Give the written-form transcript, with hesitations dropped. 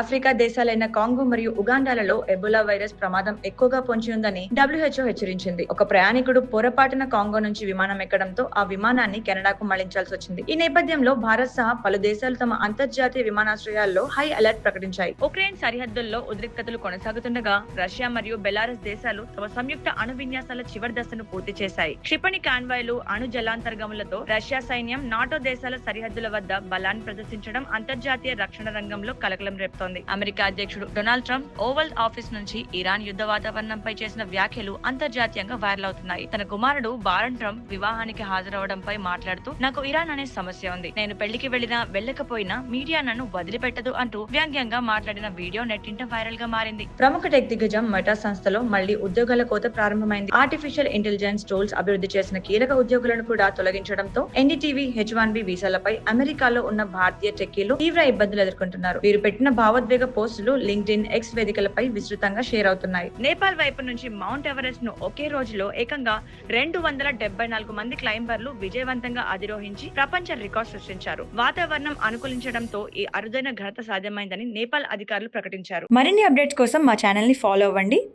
Africa దేశాలైన Congo మరియు ఉగాండాలలో Ebola virus ప్రమాదం ఎక్కువగా పొంచి ఉందని WHO హెచ్చరించింది. ఒక ప్రయాణికుడు పొరపాటున కాంగో నుంచి విమానం ఎక్కడంతో ఆ విమానాన్ని కెనడాకు మళ్లించాల్సి వచ్చింది. ఈ నేపథ్యంలో భారత్ సహా పలు దేశాలు తమ అంతర్జాతీయ విమానాశ్రయాల్లో హై అలర్ట్ ప్రకటించాయి. ఉక్రెయిన్ సరిహద్దుల్లో ఉద్రిక్తతలు కొనసాగుతుండగా రష్యా మరియు బెలారస్ దేశాలు తమ సంయుక్త అణు విన్యాసాల చివరి దశను పూర్తి చేశాయి. క్షిపణి కాన్వాయ్లు, అణు జలాంతర్గములతో రష్యా సైన్యం నాటో దేశాల సరిహద్దుల వద్ద బలాన్ని ప్రదర్శించడం అంతర్జాతీయ రక్షణ రంగంలో కలకలం రేపుతోంది. అమెరికా అధ్యక్షుడు డొనాల్డ్ ట్రంప్ ఓవల్ ఆఫీస్ నుంచి ఇరాన్ యుద్ధ వాతావరణంపై చేసిన వ్యాఖ్యలు అంతర్జాతీయంగా వైరల్ అవుతున్నాయి. తన కుమారుడు బారన్ ట్రంప్ వివాహానికి హాజరవడంపై మాట్లాడుతూ, నాకు ఇరాన్ అనే సమస్య ఉంది. నేను పెళ్లికి వెళ్లినా వెళ్ళకపోయినా మీడియా నన్ను వదిలిపెట్టదు అంటూ వ్యంగ్యంగా మాట్లాడిన వీడియో నెట్టింట వైరల్ గా మారింది. ప్రముఖ టెక్ దిగ్గజం మెటా సంస్థలో మళ్లీ ఉద్యోగాల కోత ప్రారంభమైంది. ఆర్టిఫిషియల్ ఇంటెలిజెన్స్ టూల్స్ అభివృద్ధి చేసిన కీలక ఉద్యోగులను కూడా తొలగించడంతో ఎన్డీటీవీ H-1B వీసాలపై అమెరికాలో ఉన్న భారతీయ టెక్కీలు తీవ్ర ఇబ్బందులు ఎదుర్కొంటున్నారు. వీరు పెట్టిన భావోద్వేగ పోస్టులు లింక్డ్ఇన్, X వేదికలపై విస్తృతంగా షేర్ అవుతున్నాయి. నేపాల్ వైపు నుంచి మౌంట్ ఎవరెస్ట్ ను ఒకే రోజులో ఏకంగా 274 మంది క్లైంబర్లు విజయవంతంగా అధిరోహించి ప్రపంచ రికార్డ్ సృష్టించారు. వాతావరణం అనుకూలించడంతో ఈ అరుదైన ఘనత సాధ్యమైందని నేపాల్ అధికారులు ప్రకటించారు. మరిన్ని అప్డేట్స్ కోసం మా ఛానల్ ని ఫాలో అవ్వండి.